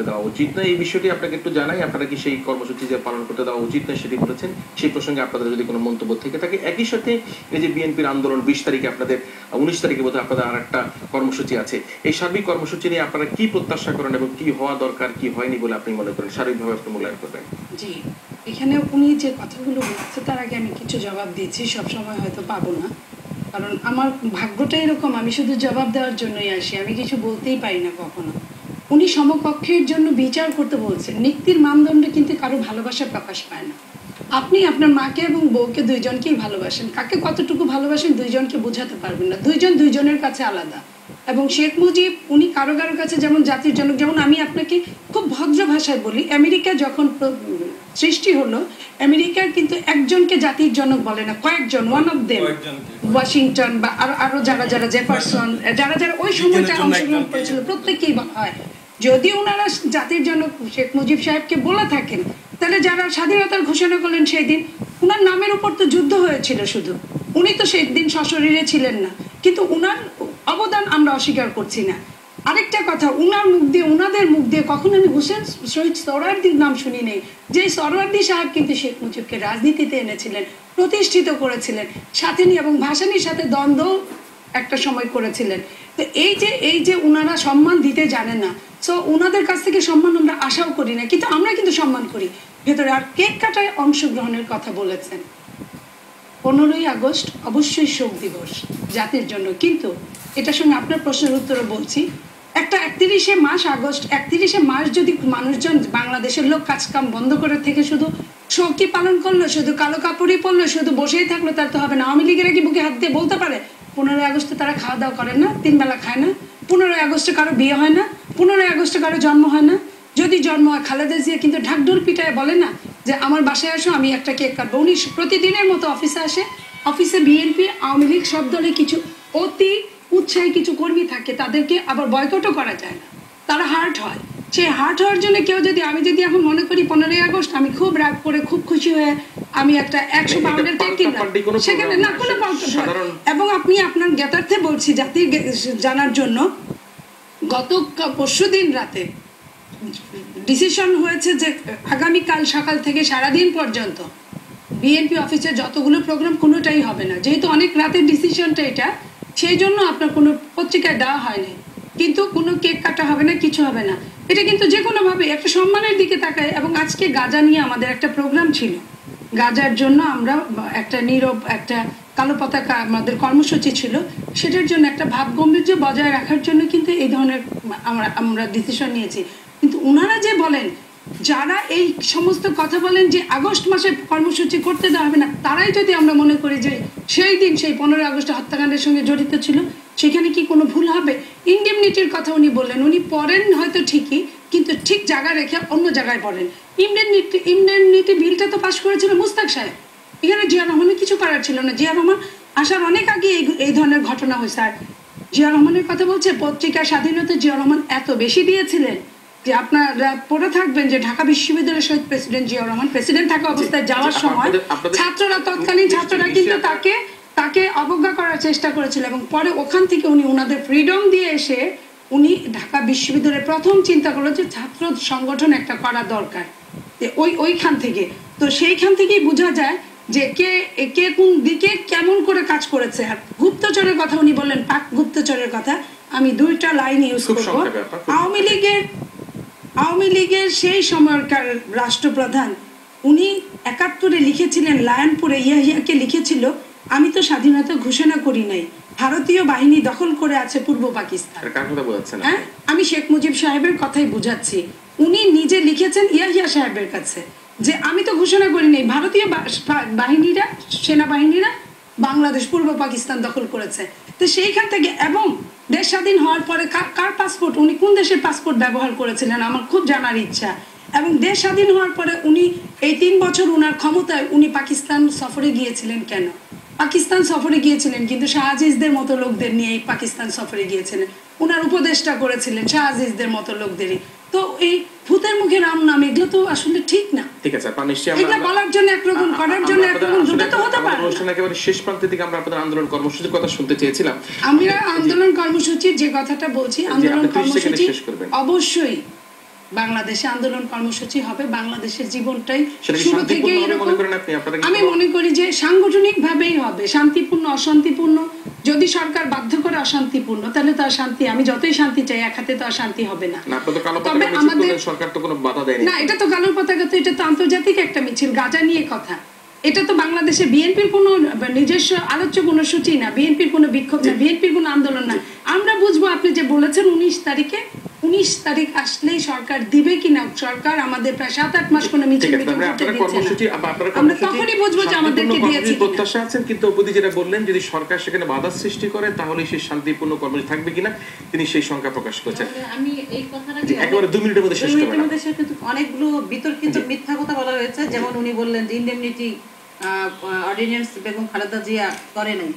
দেওয়া উচিত না, এই বিষয়টি আপনাকে একটু জানাই। আপনারা কি সেই কর্মসূচি যে পালন করতে দেওয়া উচিত না সেটি বলেছেন, সেই প্রসঙ্গে আপনাদের যদি কোনো মন্তব্য থেকে থাকে। একই সাথে এই যে বিএনপির আন্দোলন 20 তারিখে আপনাদের, 19 তারিখে বোধহয় আপনাদের আর একটা কর্মসূচি আছে, এই সার্বিক কর্মসূচি নিয়ে আপনারা কি প্রত্যাশা করেন এবং কি হওয়া দরকার, কি হয়নি বলে আপনি মনে করেন, সার্বিকভাবে আপনি মূল্যায়ন করবেন? জি, এখানে উনি যে কথাগুলো বলছে তার আগে আমি কিছু জবাব দিয়েছি, সবসময় হয়তো পাবো না, কারণ আমার ভাগ্যটা এরকম, আমি শুধু জবাব দেওয়ার জন্যই আসি, আমি কিছু বলতেই পারি না কখনো। উনি সমকক্ষের জন্য বিচার করতে বলছেন, নিক্তির মানদণ্ডে কিন্তু কারো ভালোবাসা প্রকাশ পায় না। আপনি আপনার মাকে এবং বউকে দুইজনকেই ভালোবাসেন, কাকে কতটুকু ভালোবাসেন দুইজনকে বোঝাতে পারবেন না, দুইজন দুইজনের কাছে আলাদা। এবং শেখ মুজিব উনি কারো কারো কাছে যেমন জাতির জনক, যেমন আমি আপনাকে খুব ভদ্র ভাষায় বলি, আমেরিকা যখন সৃষ্টি হলো, আমেরিকার কিন্তু একজনকে জাতির জনক বলে না, কয়েকজন, ওয়ান অফ দেম ওয়াশিংটন বা আরো যারা যারা জেফারসন, যারা যারা ওই সময়টা অংশগ্রহণ করেছিল প্রত্যেককেই বলা হয়। যদি ওনারা জাতির জনক শেখ মুজিব সাহেবকে বলে থাকেন, তাহলে যারা স্বাধীনতার ঘোষণা করলেন সেই দিন, উনার নামের উপর তো যুদ্ধ হয়েছিল শুধু, উনি তো সেই দিন সশরীরে ছিলেন না, কিন্তু উনার অবদান আমরা অস্বীকার করছি না। আরেকটা কথা, উনার মুখ দিয়ে, উনাদের মুখ দিয়ে কখন আমি হোসেন শহীদ সোহরাওয়ার্দীর নাম শুনি নেই, যে সোহরাওয়ার্দী সাহেব কিন্তু শেখ মুজিবকে রাজনীতিতে এনেছিলেন, প্রতিষ্ঠিত করেছিলেন, সাথে নিয়ে এবং ভাসানীর সাথে দ্বন্দ্ব একটা সময় করেছিলেন। তো এই যে উনারা সম্মান দিতে জানেন না, সো উনাদের কাছ থেকে সম্মান আমরা আশাও করি না, কিন্তু আমরা কিন্তু সম্মান করি ভেতরে। আর কেক কাটায় অংশগ্রহণের কথা বলেছেন, 15ই আগস্ট অবশ্যই শোক দিবস জাতির জন্য, কিন্তু এটার সঙ্গে আপনার প্রশ্নের উত্তরে বলছি, একটা 31শে আগস্ট 31শে মার্চ যদি মানুষজন, বাংলাদেশের লোক কাজকাম বন্ধ করে থেকে শুধু শোকই পালন করলো, শুধু কালো কাপড়ই পরলো, শুধু বসেই থাকলো, তার তো হবে না। আওয়ামী লীগেরা কি বুকে হাত দিয়ে বলতে পারে 15ই আগস্টে তারা খাওয়া দাওয়া করেন না, 3 বেলা খায় না? 15ই আগস্টে কারো বিয়ে হয় না? 15ই আগস্টে কারো জন্ম হয় না? যদি জন্ম হয়, খালেদা জিয়া কিন্তু ঢাকঢোল পিটায় বলে না যে আমার বাসায় আসো, আমি একটা কেক কাটবো। উনি প্রতিদিনের মতো অফিসে আসে, অফিসে বিএনপি আওয়ামী লীগ সব দলে কিছু অতি উৎসাহী কিছু কর্মী থাকে, তাদেরকে আবার বয়কটও করা যায় না, তারা হার্ট হয়। সেই হার্ট হওয়ার জন্য কেউ যদি, আমি যদি এখন মনে করি 15ই আগস্ট আমি খুব রাগ করে খুব খুশি হয়ে আমি একটা 100 পাউন্ডের কেক কিনলাম, সেখানে না কোনো এবং আপনি আপনার জ্ঞাতার্থে বলছি, জাতির জানার জন্য, গত পরশুদিন রাতে ডিসিশন হয়েছে যে আগামীকাল সকাল থেকে সারাদিন পর্যন্ত বিএনপি অফিসে যতগুলো প্রোগ্রাম কোনোটাই হবে না। যেহেতু অনেক রাতের ডিসিশনটা এটা, সেই জন্য আপনার কোনো পত্রিকায় দেওয়া হয়নি, কিন্তু কোনো কেক কাটা হবে না, কিছু হবে না। এটা কিন্তু যে কোনোভাবে একটা সম্মানের দিকে তাকায়। এবং আজকে গাজা নিয়ে আমাদের একটা প্রোগ্রাম ছিল, গাজার জন্য আমরা একটা নীরব একটা কালো পতাকা আমাদের কর্মসূচি ছিল, সেটার জন্য একটা ভাবগম্ভীর্য বজায় রাখার জন্য কিন্তু এই ধরনের আমরা ডিসিশন নিয়েছি। কিন্তু ওনারা যে বলেন, যারা এই সমস্ত কথা বলেন যে আগস্ট মাসে কর্মসূচি করতে দেওয়া হবে না, তারাই যদি আমরা মনে করি যে সেই দিন সেই 15ই আগস্ট হত্যাকাণ্ডের সঙ্গে জড়িত ছিল, সেখানে কি কোনো ভুল হবে? ইন্ডেমনিটির কথা উনি বললেন, উনি পড়েন হয়তো ঠিকই, কিন্তু ঠিক জায়গা রেখে অন্য জায়গায় পড়েন। ইন্ডেমনিটি বিলটা তো পাশ করেছিল মুস্তাক সাহেব, এখানে জিয়া রহমানের কিছু করার ছিল না। জিয়া রহমান আসার অনেক আগে এই ধরনের ঘটনা হয়েছে। আর জিয়া রহমানের কথা বলছে, পত্রিকার স্বাধীনতা জিয়া রহমান এত বেশি দিয়েছিলেন যে আপনারা পড়ে থাকবেন যে ঢাকা বিশ্ববিদ্যালয়ের শহীদ প্রেসিডেন্ট জিয়াউর রহমান প্রেসিডেন্ট থাকা অবস্থায় যাওয়ার সময় ছাত্ররা, তৎকালীন ছাত্ররা কিন্তু তাকে অবজ্ঞা করার চেষ্টা করেছিল, এবং পরে ওখান থেকে উনি ওনাদের ফ্রিডম দিয়ে এসে উনি ঢাকা বিশ্ববিদ্যালয়ের প্রথম চিন্তা করলো যে ছাত্র সংগঠন একটা করা দরকার। ওইখান থেকে, তো সেইখান থেকেই বোঝা যায় যে কে কোন দিকে কেমন করে কাজ করেছে। আর গুপ্তচরের কথা উনি বললেন, পাক গুপ্তচরের কথা, আমি 2টা লাইন ইউজ করবো। আওয়ামী লীগের সেই সময়কার রাষ্ট্রপ্রধান উনি 71-এ লিখেছিলেন, লায়নপুরে ইয়াহিয়াকে লিখেছিল, আমি তো স্বাধীনতা ঘোষণা করি নাই, ভারতীয় বাহিনী দখল করে আছে পূর্ব পাকিস্তান। হ্যাঁ, আমি শেখ মুজিব সাহেবের কথাই বুঝাচ্ছি। উনি নিজে লিখেছেন ইয়াহিয়া সাহেবের কাছে যে আমি তো ঘোষণা করি নাই, ভারতীয় বাহিনীরা, সেনাবাহিনীরা বাংলাদেশ পূর্ব পাকিস্তান দখল করেছে। তো সেইখান থেকে, এবং দেশ স্বাধীন হওয়ার পরে কার পাসপোর্ট, উনি কোন দেশের পাসপোর্ট ব্যবহার করেছিলেন আমার খুব জানার ইচ্ছা। এবং দেশ স্বাধীন হওয়ার পরে উনি এই 3 বছর উনার ক্ষমতায় উনি পাকিস্তান সফরে গিয়েছিলেন কেন? পাকিস্তান সফরে গিয়েছিলেন কিন্তু শাহ আজিজদের মতো লোকদের নিয়ে পাকিস্তান সফরে গিয়েছিলেন, উনার উপদেষ্টা করেছিলেন শাহ আজিজদের মতো লোকদেরই। তো এই ভূতের মুখে রাম নাম, এগুলো তো আসলে ঠিক না। ঠিক আছে, এগুলো বলার জন্য একরকম, করার জন্য একরকম, দুটো তো হতে পারে। অনুষ্ঠান একেবারে শেষ প্রান্তের দিকে আমরা আপনাদের আন্দোলন কর্মসূচির কথা শুনতে চেয়েছিলাম। আমরা আন্দোলন কর্মসূচির যে কথাটা বলছি, আন্দোলন কর্মসূচি অবশ্যই বাংলাদেশে আন্দোলন কর্মসূচি হবে, বাংলাদেশের জীবনটাই সেটা কি শুরু শান্তিপূর্ণ থেকেই হবে এরকম। মনে করেন আপনি? আপনারা কি আমি কোনো- মনে করি যে সাংগঠনিক ভাবেই হবে, শান্তিপূর্ণ অশান্তিপূর্ণ যদি সরকার বাধ্য করে অশান্তিপূর্ণ, তাহলে তো আর শান্তি, আমি যতই শান্তি চাই এক হাতে তো আর শান্তি হবে না। না, আপনারা তো কালো তবে পতাকা মিছিল আমাদের করলেন, সরকার তো কোনো বাধা দেয়নি। না, এটা তো কালোর পতাকা, তো এটা তো আন্তর্জাতিক একটা মিছিল, গাজা নিয়ে কথা। এটা তো বাংলাদেশে বিএনপির কোনো নিজস্ব আলোচ্য কোনো সূচি না, বিএনপির কোনো বিক্ষোভ না, বিএনপির কোনো আন্দোলন না। আমরা বুঝবো আপনি যে বলেছেন 19 তারিখ আসলেই সরকার দিবে কিনা। সরকার আমাদের প্রায় 7-8 মাস কোনো মিছিল ঠিক আছে, মিটিং তারপরে করতে আপনারা দিচ্ছে কর্মসূচি না। আপনারা আমরা কর্মসূচি তখনই বুঝবো যে আমাদেরকে শান্তিপূর্ণ দিয়েছে কর্মসূচির কিনা। প্রত্যাশা আছেন, কিন্তু অপদি যেটা বললেন যদি সরকার সেখানে বাধা সৃষ্টি করে তাহলে সেই শান্তিপূর্ণ কর্মসূচি থাকবে কিনা তিনি সেই সংখ্যা প্রকাশ করেছেন। আমি এই কথাটা জি, একেবারে 2 মিনিটের মধ্যে শেষ করবেন। 2 মিনিটের মধ্যে শেষ, কিন্তু অনেকগুলো বিতর্কিত মিথ্যা কথা বলা হয়েছে। যেমন উনি বললেন যে ইন্ডেমনিটি অর্ডিন্যান্স বেগম খালেদা জিয়া করে নাই।